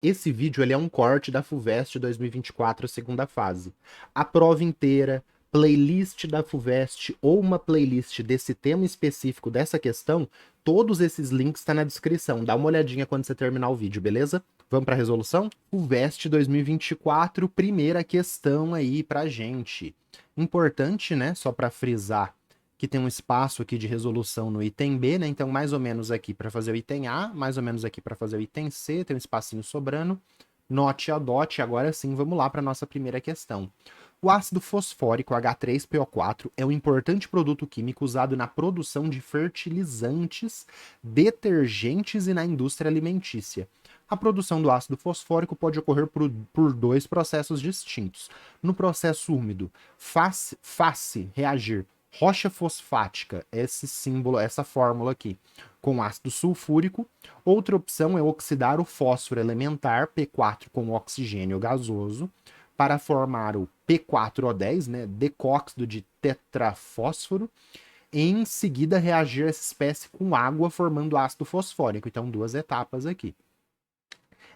Esse vídeo ele é um corte da FUVEST 2024, segunda fase. A prova inteira, playlist da FUVEST ou uma playlist desse tema específico dessa questão, todos esses links estão na descrição. Dá uma olhadinha quando você terminar o vídeo, beleza? Vamos para a resolução? FUVEST 2024, primeira questão aí pra gente. Importante, né, só para frisar que tem um espaço aqui de resolução no item B, né? Então, mais ou menos aqui para fazer o item A, mais ou menos aqui para fazer o item C, tem um espacinho sobrando. Note a dot, agora sim, vamos lá para a nossa primeira questão. O ácido fosfórico H3PO4 é um importante produto químico usado na produção de fertilizantes, detergentes e na indústria alimentícia. A produção do ácido fosfórico pode ocorrer por dois processos distintos. No processo úmido, faz-se reagir rocha fosfática, esse símbolo, essa fórmula aqui, com ácido sulfúrico. Outra opção é oxidar o fósforo elementar, P4, com oxigênio gasoso, para formar o P4O10, né, decóxido de tetrafósforo, e em seguida reagir essa espécie com água, formando ácido fosfórico. Então, duas etapas aqui.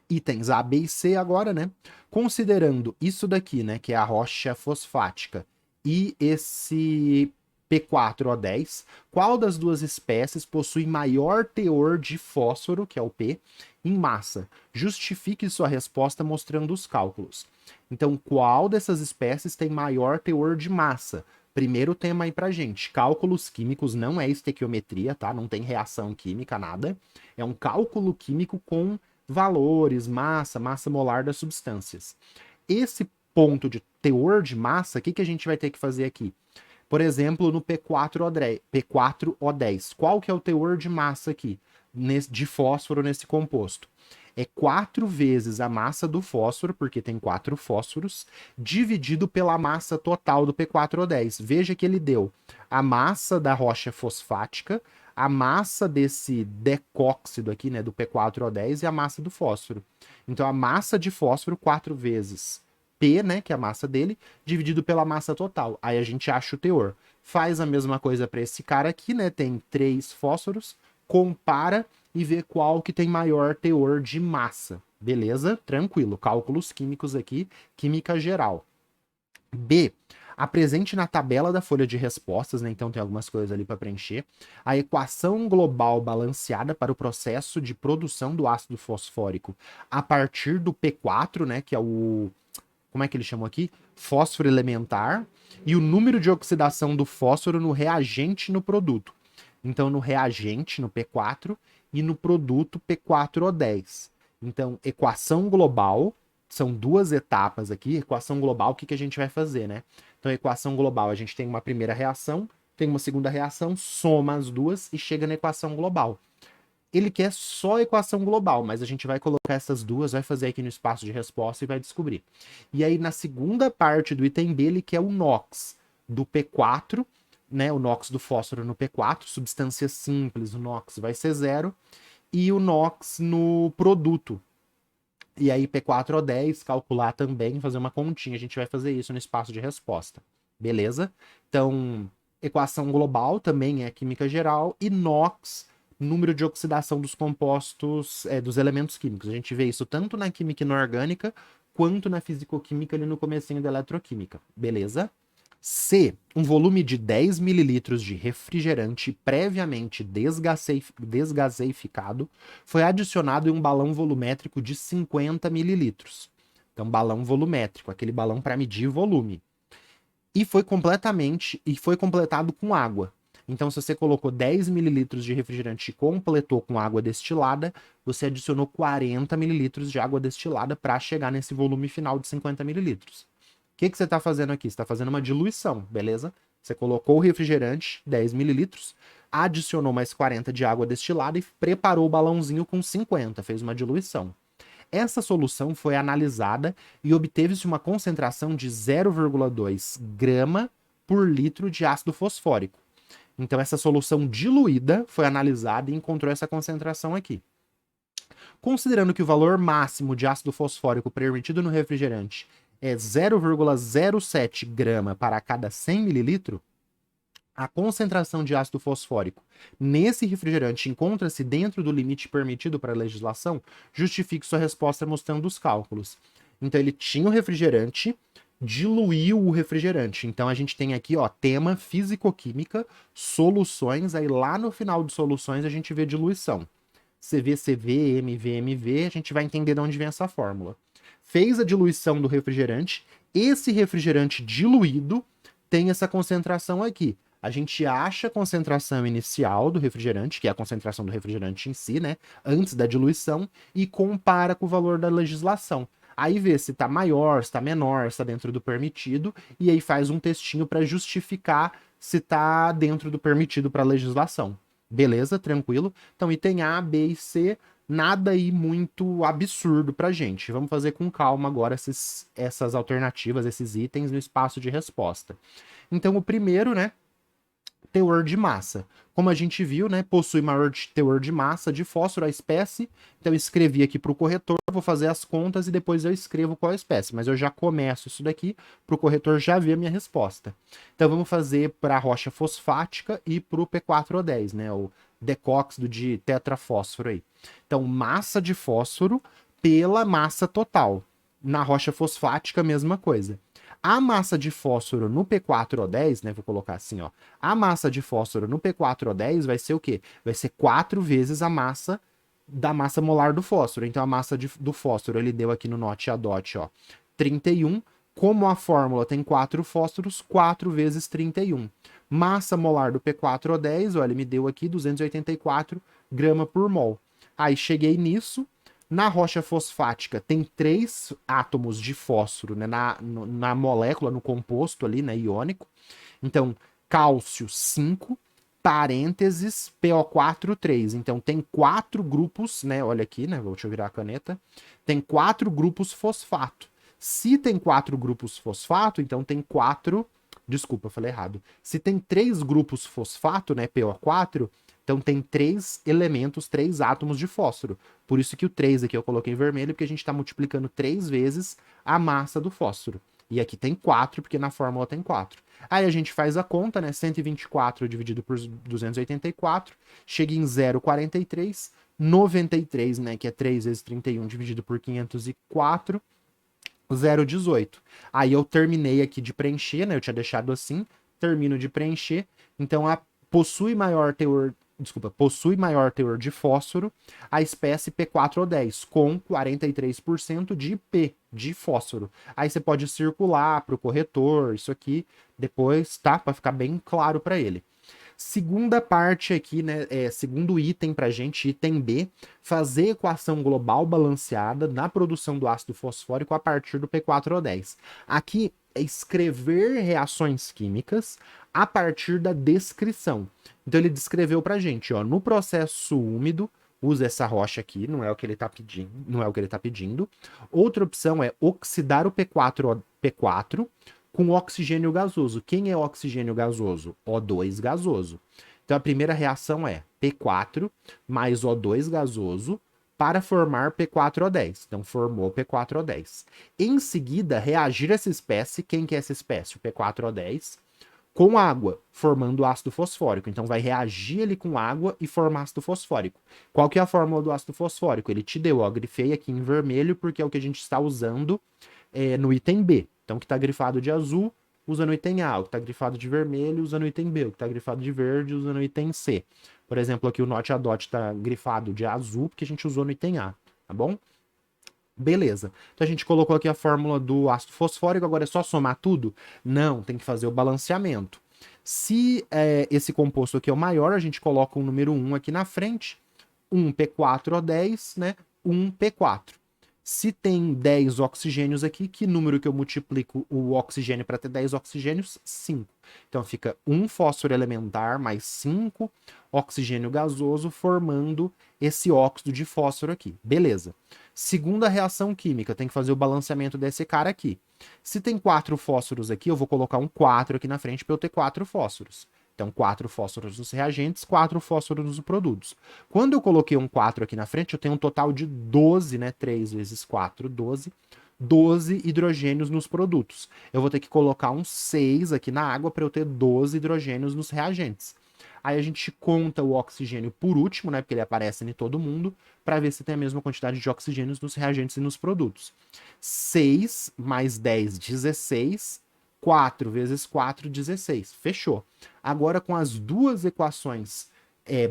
Itens A, B e C agora, né? Considerando isso daqui, né, que é a rocha fosfática, e esse P4O10, qual das duas espécies possui maior teor de fósforo, que é o P, em massa? Justifique sua resposta mostrando os cálculos. Então, qual dessas espécies tem maior teor de massa? Primeiro tema aí pra gente. Cálculos químicos não é estequiometria, tá? Não tem reação química, nada. É um cálculo químico com valores, massa molar das substâncias. Esse ponto de teor de massa, o que a gente vai ter que fazer aqui? Por exemplo, no P4O10, qual que é o teor de massa aqui de fósforo nesse composto? É 4 vezes a massa do fósforo, porque tem 4 fósforos, dividido pela massa total do P4O10. Veja que ele deu a massa da rocha fosfática, a massa desse decóxido aqui, né, do P4O10 e a massa do fósforo. Então, a massa de fósforo 4 vezes P, né, que é a massa dele, dividido pela massa total. Aí a gente acha o teor. Faz a mesma coisa para esse cara aqui, né, tem 3 fósforos, compara e vê qual que tem maior teor de massa. Beleza? Tranquilo. Cálculos químicos aqui, química geral. B. Apresente na tabela da folha de respostas, né? Então tem algumas coisas ali para preencher. A equação global balanceada para o processo de produção do ácido fosfórico a partir do P4, né? Que é o. Como é que ele chamou aqui? Fósforo elementar. E o número de oxidação do fósforo no reagente no produto. Então, no reagente, no P4, e no produto P4O10. Então, equação global, são duas etapas aqui. Equação global, o que a gente vai fazer, né? Então, equação global, a gente tem uma primeira reação, tem uma segunda reação, soma as duas e chega na equação global. Ele quer só a equação global, mas a gente vai colocar essas duas, vai fazer aqui no espaço de resposta e vai descobrir. E aí, na segunda parte do item B, ele quer o NOx do P4, né? O NOx do fósforo no P4, substância simples, o NOx vai ser zero, e o NOx no produto. E aí, P4O10, calcular também, fazer uma continha. A gente vai fazer isso no espaço de resposta. Beleza? Então, equação global também é química geral, e NOx, número de oxidação dos compostos, dos elementos químicos. A gente vê isso tanto na química inorgânica quanto na fisicoquímica ali no comecinho da eletroquímica. Beleza? C. Um volume de 10 mililitros de refrigerante previamente desgaseificado foi adicionado em um balão volumétrico de 50 mililitros. Então, balão volumétrico, aquele balão para medir volume. E foi completado com água. Então, se você colocou 10 mililitros de refrigerante e completou com água destilada, você adicionou 40 mililitros de água destilada para chegar nesse volume final de 50 mililitros. O que você está fazendo aqui? Você está fazendo uma diluição, beleza? Você colocou o refrigerante, 10 mililitros, adicionou mais 40 de água destilada e preparou o balãozinho com 50, fez uma diluição. Essa solução foi analisada e obteve-se uma concentração de 0,2 grama por litro de ácido fosfórico. Então, essa solução diluída foi analisada e encontrou essa concentração aqui. Considerando que o valor máximo de ácido fosfórico permitido no refrigerante é 0,07 grama para cada 100 mililitros, a concentração de ácido fosfórico nesse refrigerante encontra-se dentro do limite permitido para a legislação, justifique sua resposta mostrando os cálculos. Então ele tinha o refrigerante, diluiu o refrigerante. Então a gente tem aqui, ó, tema físico-química, soluções, aí lá no final de soluções a gente vê diluição. CV, MV, a gente vai entender de onde vem essa fórmula. Fez a diluição do refrigerante, esse refrigerante diluído tem essa concentração aqui. A gente acha a concentração inicial do refrigerante, que é a concentração do refrigerante em si, né, antes da diluição, e compara com o valor da legislação. Aí vê se está maior, se está menor, se está dentro do permitido, e aí faz um textinho para justificar se está dentro do permitido para a legislação. Beleza? Tranquilo? Então, item A, B e C, nada aí muito absurdo pra gente. Vamos fazer com calma agora essas alternativas, esses itens no espaço de resposta. Então, o primeiro, né, teor de massa. Como a gente viu, né, possui maior teor de massa de fósforo a espécie. Então eu escrevi aqui para o corretor, vou fazer as contas e depois eu escrevo qual a espécie. Mas eu já começo isso daqui para o corretor já ver a minha resposta. Então vamos fazer para a rocha fosfática e para o P4O10, né, o decóxido de tetrafósforo aí. Então massa de fósforo pela massa total. Na rocha fosfática, mesma coisa. A massa de fósforo no P4O10, né? Vou colocar assim, ó. A massa de fósforo no P4O10 vai ser o quê? Vai ser 4 vezes a massa da massa molar do fósforo. Então, a massa do fósforo, ele deu aqui no note a dot, ó, 31. Como a fórmula tem 4 fósforos, 4 vezes 31. Massa molar do P4O10, ó, ele me deu aqui 284 gramas por mol. Aí, cheguei nisso. Na rocha fosfática tem 3 átomos de fósforo, né, na molécula, no composto ali, né, iônico. Então, cálcio 5, parênteses, PO4 3. Então, tem 4 grupos, né, olha aqui, né, deixa eu virar a caneta. Tem 4 grupos fosfato. Se tem 4 grupos fosfato, então tem 4... Desculpa, eu falei errado. Se tem 3 grupos fosfato, né, PO4, então tem 3 elementos, 3 átomos de fósforo. Por isso que o 3 aqui eu coloquei em vermelho, porque a gente está multiplicando 3 vezes a massa do fósforo. E aqui tem 4, porque na fórmula tem 4. Aí a gente faz a conta, né? 124 dividido por 284, chega em 0,43. 93, né? Que é 3 vezes 31 dividido por 504, 0,18. Aí eu terminei aqui de preencher, né? Eu tinha deixado assim, termino de preencher. Então, possui maior teor de fósforo a espécie P4O10, com 43% de P, de fósforo. Aí você pode circular para o corretor, isso aqui, depois, tá? Para ficar bem claro para ele. Segunda parte aqui, né? Segundo item pra gente, item B, fazer equação global balanceada na produção do ácido fosfórico a partir do P4O10. Aqui é escrever reações químicas a partir da descrição. Então ele descreveu pra gente, ó, no processo úmido, usa essa rocha aqui, não é o que ele tá pedindo, não é o que ele tá pedindo. Outra opção é oxidar o P4 com oxigênio gasoso. Quem é oxigênio gasoso? O2 gasoso. Então a primeira reação é P4 mais O2 gasoso para formar P4O10. Então formou P4O10. Em seguida, reagir essa espécie, quem que é essa espécie? O P4O10, com água, formando ácido fosfórico. Então vai reagir ele com água e formar ácido fosfórico. Qual que é a fórmula do ácido fosfórico? Ele te deu, ó, grifei aqui em vermelho porque é o que a gente está usando no item B. Então, o que está grifado de azul, usa no item A. O que está grifado de vermelho, usa no item B. O que está grifado de verde, usa no item C. Por exemplo, aqui o note a dot está grifado de azul, porque a gente usou no item A, tá bom? Beleza. Então, a gente colocou aqui a fórmula do ácido fosfórico, agora é só somar tudo? Não, tem que fazer o balanceamento. Se esse composto aqui é o maior, a gente coloca o número 1 aqui na frente, 1 P4O10, né? 1 P4. Se tem 10 oxigênios aqui, que número que eu multiplico o oxigênio para ter 10 oxigênios? 5. Então fica 1 fósforo elementar mais 5 oxigênio gasoso, formando esse óxido de fósforo aqui. Beleza. Segunda reação química, tem que fazer o balanceamento desse cara aqui. Se tem 4 fósforos aqui, eu vou colocar um 4 aqui na frente para eu ter 4 fósforos. Então, 4 fósforos nos reagentes, 4 fósforos nos produtos. Quando eu coloquei um 4 aqui na frente, eu tenho um total de 12, né? 3 vezes 4, 12. 12 hidrogênios nos produtos. Eu vou ter que colocar um 6 aqui na água para eu ter 12 hidrogênios nos reagentes. Aí a gente conta o oxigênio por último, né? Porque ele aparece em todo mundo, para ver se tem a mesma quantidade de oxigênios nos reagentes e nos produtos. 6 mais 10, 16. 4 vezes 4, 16. Fechou. Agora, com as duas equações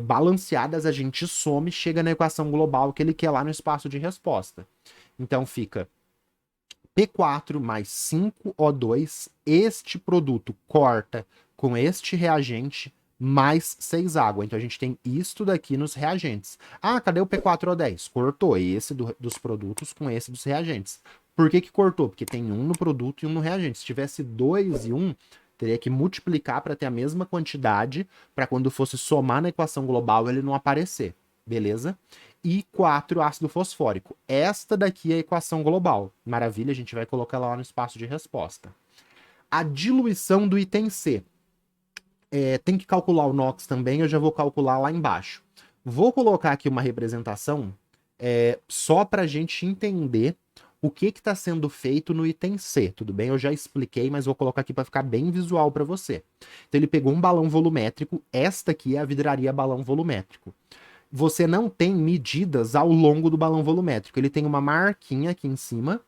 balanceadas, a gente soma e chega na equação global que ele quer lá no espaço de resposta. Então fica P4 mais 5O2, este produto corta com este reagente mais 6 água. Então a gente tem isto daqui nos reagentes. Ah, cadê o P4O10? Cortou esse dos produtos com esse dos reagentes. Por que cortou? Porque tem um no produto e um no reagente. Se tivesse 2 e 1, teria que multiplicar para ter a mesma quantidade, para quando fosse somar na equação global ele não aparecer. Beleza? E 4 ácido fosfórico. Esta daqui é a equação global. Maravilha, a gente vai colocar ela lá no espaço de resposta. A diluição do item C. Tem que calcular o NOx também, eu já vou calcular lá embaixo. Vou colocar aqui uma representação só para a gente entender o que está sendo feito no item C, tudo bem? Eu já expliquei, mas vou colocar aqui para ficar bem visual para você. Então ele pegou um balão volumétrico, esta aqui é a vidraria balão volumétrico. Você não tem medidas ao longo do balão volumétrico. Ele tem uma marquinha aqui em cima,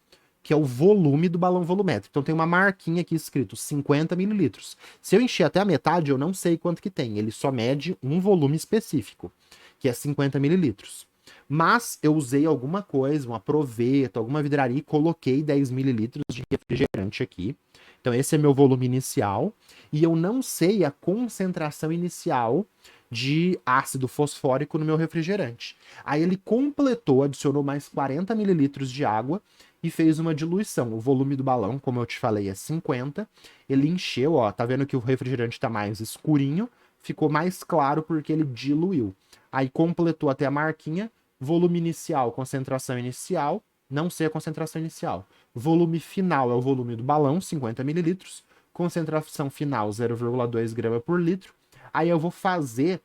que é o volume do balão volumétrico. Então tem uma marquinha aqui escrito 50 mililitros. Se eu encher até a metade, eu não sei quanto que tem. Ele só mede um volume específico, que é 50 mililitros. Mas eu usei alguma coisa, uma proveta, alguma vidraria e coloquei 10 mililitros de refrigerante aqui. Então esse é meu volume inicial. E eu não sei a concentração inicial de ácido fosfórico no meu refrigerante. Aí ele completou, adicionou mais 40 mililitros de água e fez uma diluição. O volume do balão, como eu te falei, é 50. Ele encheu, ó, tá vendo que o refrigerante tá mais escurinho, ficou mais claro porque ele diluiu. Aí completou até a marquinha, volume inicial, concentração inicial, não sei a concentração inicial. Volume final é o volume do balão, 50 mililitros. Concentração final, 0,2 grama por litro. Aí eu vou fazer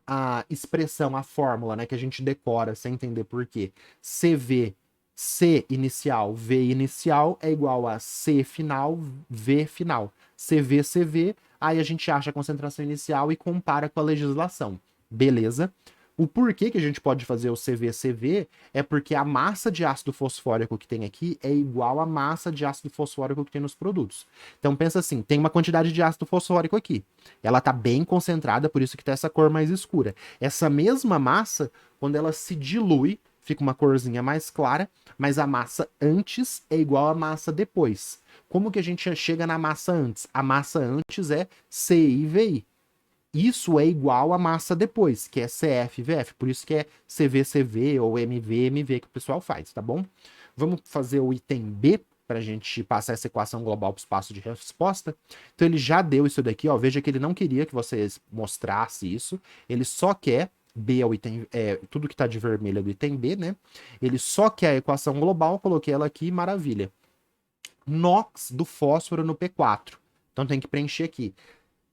a expressão, a fórmula, né, que a gente decora sem entender por quê. CV, C inicial, V inicial é igual a C final, V final. CV, CV, aí a gente acha a concentração inicial e compara com a legislação. Beleza? O porquê que a gente pode fazer o CV-CV é porque a massa de ácido fosfórico que tem aqui é igual à massa de ácido fosfórico que tem nos produtos. Então pensa assim, tem uma quantidade de ácido fosfórico aqui. Ela está bem concentrada, por isso que tá essa cor mais escura. Essa mesma massa, quando ela se dilui, fica uma corzinha mais clara, mas a massa antes é igual à massa depois. Como que a gente chega na massa antes? A massa antes é CI/VI. Isso é igual à massa depois, que é CF/VF, por isso que é CV/CV ou MV/MV que o pessoal faz, tá bom? Vamos fazer o item B para a gente passar essa equação global para o espaço de resposta. Então ele já deu isso daqui, ó. Veja que ele não queria que vocês mostrassem isso, ele só quer B é o item, tudo que está de vermelho é do item B, né? Ele só quer a equação global, coloquei ela aqui, maravilha. NOx do fósforo no P4. Então tem que preencher aqui.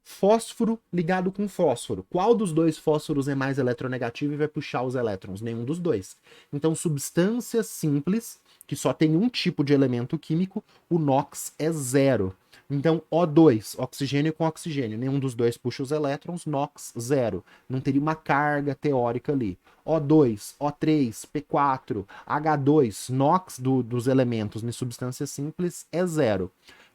Fósforo ligado com fósforo. Qual dos dois fósforos é mais eletronegativo e vai puxar os elétrons? Nenhum dos dois. Então, substâncias simples, que só tem um tipo de elemento químico, o NOx é zero. Então, O2, oxigênio com oxigênio. Nenhum dos dois puxa os elétrons, NOx zero. Não teria uma carga teórica ali. O2, O3, P4, H2, NOx dos elementos em substâncias simples é zero.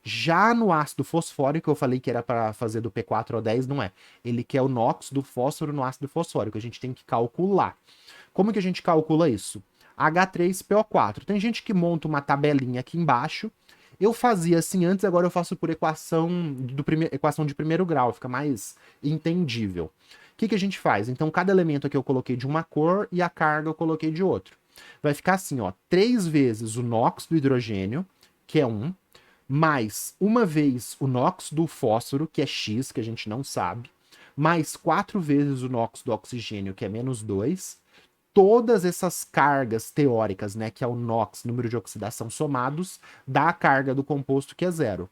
Já no ácido fosfórico, eu falei que era para fazer do P4O10, não é. Ele quer o NOx do fósforo no ácido fosfórico. A gente tem que calcular. Como que a gente calcula isso? H3PO4. Tem gente que monta uma tabelinha aqui embaixo. Eu fazia assim antes, agora eu faço por equação de primeiro grau, fica mais entendível. O que a gente faz? Então, cada elemento aqui eu coloquei de uma cor e a carga eu coloquei de outro. Vai ficar assim, ó, 3 vezes o NOx do hidrogênio, que é 1, mais uma vez o NOx do fósforo, que é X, que a gente não sabe, mais 4 vezes o NOx do oxigênio, que é menos 2. Todas essas cargas teóricas, né, que é o NOx, número de oxidação somados, dá a carga do composto, que é zero.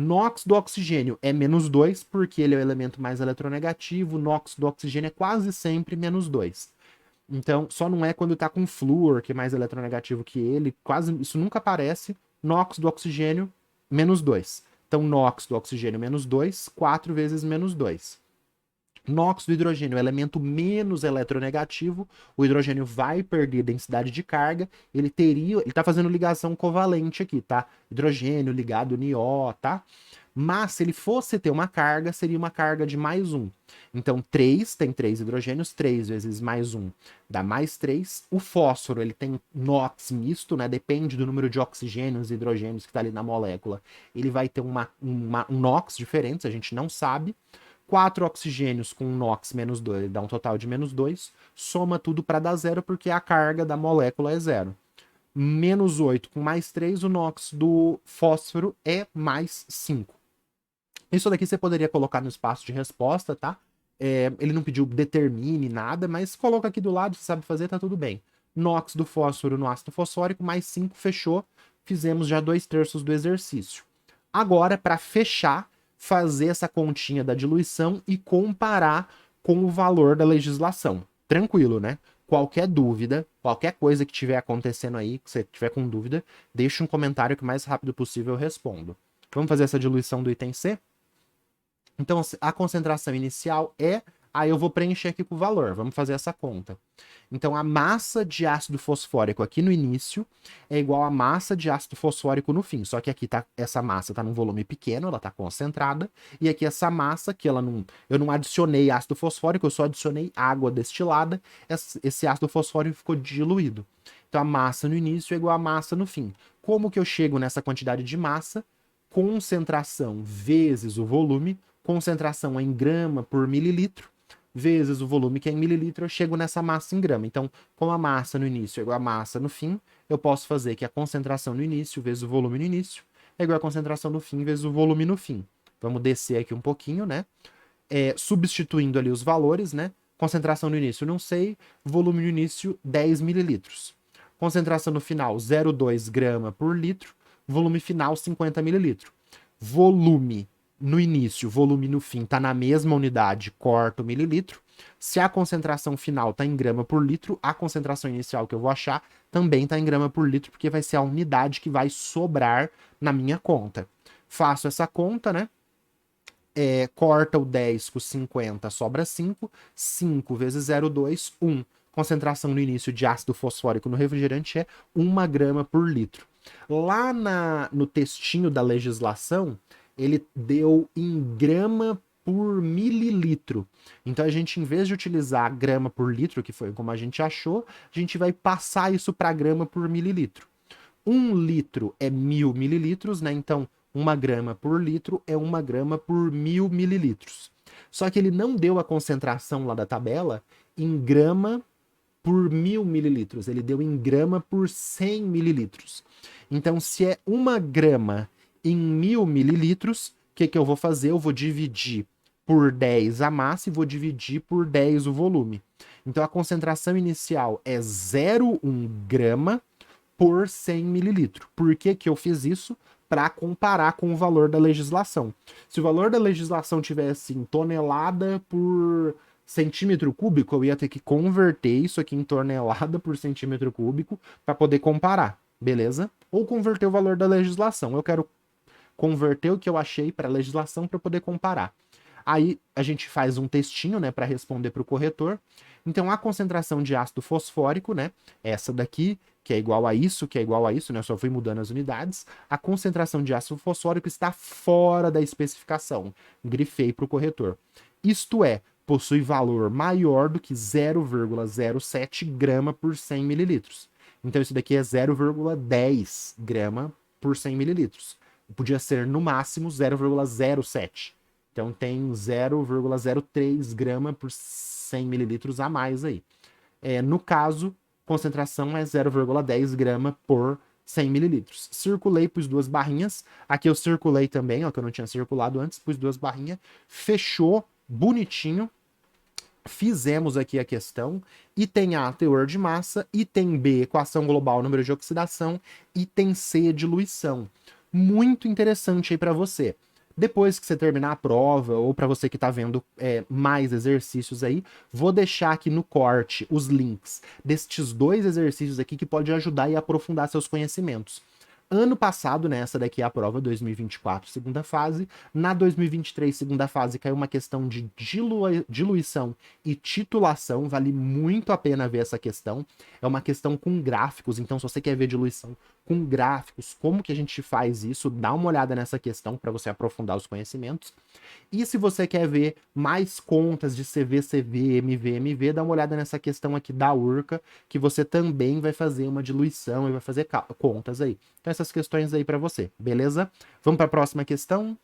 NOx do oxigênio é menos 2, porque ele é o elemento mais eletronegativo. NOx do oxigênio é quase sempre menos 2. Então, só não é quando tá com flúor, que é mais eletronegativo que ele. Quase isso nunca aparece. NOx do oxigênio, menos 2. Então, NOx do oxigênio, menos 2, 4 vezes menos 2. NOx do hidrogênio é o elemento menos eletronegativo, o hidrogênio vai perder densidade de carga, ele tá fazendo ligação covalente aqui, tá? Hidrogênio ligado no Ó, tá? Mas se ele fosse ter uma carga, seria uma carga de mais 1. Então 3 tem 3 hidrogênios, 3 vezes mais 1 dá mais 3. O fósforo, ele tem NOx misto, né? Depende do número de oxigênios e hidrogênios que está ali na molécula. Ele vai ter um NOx diferente, a gente não sabe. 4 oxigênios com NOx menos 2 dá um total de menos 2. Soma tudo para dar zero, porque a carga da molécula é zero. Menos 8 com mais 3, o NOx do fósforo é mais 5. Isso daqui você poderia colocar no espaço de resposta, tá? Ele não pediu determine nada, mas coloca aqui do lado, você sabe fazer, tá tudo bem. NOx do fósforo no ácido fosfórico, mais 5, fechou. Fizemos já 2/3 do exercício. Agora, para fechar, fazer essa continha da diluição e comparar com o valor da legislação. Tranquilo, né? Qualquer dúvida, qualquer coisa que estiver acontecendo aí, que você tiver com dúvida, deixa um comentário que o mais rápido possível eu respondo. Vamos fazer essa diluição do item C? Então, a concentração inicial é... Aí eu vou preencher aqui com o valor, vamos fazer essa conta. Então, a massa de ácido fosfórico aqui no início é igual à massa de ácido fosfórico no fim. Só que aqui essa massa está num volume pequeno, ela está concentrada. E aqui essa massa, que eu não adicionei ácido fosfórico, eu só adicionei água destilada. Esse ácido fosfórico ficou diluído. Então, a massa no início é igual à massa no fim. Como que eu chego nessa quantidade de massa? Concentração vezes o volume. Concentração em grama por mililitro, vezes o volume que é em mililitro, eu chego nessa massa em grama. Então, como a massa no início é igual a massa no fim, eu posso fazer que a concentração no início vezes o volume no início é igual a concentração no fim vezes o volume no fim. Vamos descer aqui um pouquinho, né? Substituindo ali os valores, né? Concentração no início, não sei. Volume no início, 10 mililitros. Concentração no final, 0,2 grama por litro. Volume final, 50 mililitros. Volume no início, volume no fim está na mesma unidade, corta o mililitro. Se a concentração final está em grama por litro, a concentração inicial que eu vou achar também está em grama por litro, porque vai ser a unidade que vai sobrar na minha conta. Faço essa conta, né? Corta o 10 com 50, sobra 5. 5 vezes 0,2, 1. Concentração no início de ácido fosfórico no refrigerante é 1 grama por litro. Lá no textinho da legislação, ele deu em grama por mililitro. Então a gente, em vez de utilizar grama por litro, que foi como a gente achou, a gente vai passar isso para grama por mililitro. 1 litro é 1000 mililitros, né? Então 1 grama por litro é 1 grama por 1000 mililitros. Só que ele não deu a concentração lá da tabela em grama por 1000 mililitros, ele deu em grama por 100 mililitros. Então, se é 1 grama em 1000 mililitros, o que eu vou fazer? Eu vou dividir por 10 a massa e vou dividir por 10 o volume. Então, a concentração inicial é 0,1 grama por 100 mililitros. Por que eu fiz isso? Para comparar com o valor da legislação. Se o valor da legislação tivesse em tonelada por centímetro cúbico, eu ia ter que converter isso aqui em tonelada por centímetro cúbico para poder comparar, beleza? Ou converter o valor da legislação. Eu quero converter o que eu achei para a legislação para poder comparar. Aí a gente faz um textinho, né, para responder para o corretor. Então a concentração de ácido fosfórico, né, essa daqui, que é igual a isso, né, eu só fui mudando as unidades. A concentração de ácido fosfórico está fora da especificação. Grifei para o corretor. Isto é, possui valor maior do que 0,07 grama por 100 mililitros. Então isso daqui é 0,10 grama por 100 mililitros. Podia ser no máximo 0,07. Então tem 0,03 grama por 100 mililitros a mais aí. No caso, concentração é 0,10 grama por 100 mililitros. Circulei, pus 2 barrinhas. Aqui eu circulei também, ó, que eu não tinha circulado antes, pus 2 barrinhas. Fechou, bonitinho. Fizemos aqui a questão. Item A, teor de massa. Item B, equação global, número de oxidação. Item C, diluição. Muito interessante aí para você. Depois que você terminar a prova, ou para você que está vendo mais exercícios aí, vou deixar aqui no corte os links destes 2 exercícios aqui que pode ajudar e aprofundar seus conhecimentos. Ano passado, né, essa daqui é a prova 2024, segunda fase. Na 2023, segunda fase, caiu uma questão de diluição e titulação. Vale muito a pena ver essa questão. É uma questão com gráficos, então se você quer ver diluição com gráficos, como que a gente faz isso, dá uma olhada nessa questão para você aprofundar os conhecimentos. E se você quer ver mais contas de CV, CV, MV, MV, dá uma olhada nessa questão aqui da URCA, que você também vai fazer uma diluição e vai fazer contas aí. Então essas questões aí para você, beleza? Vamos para a próxima questão?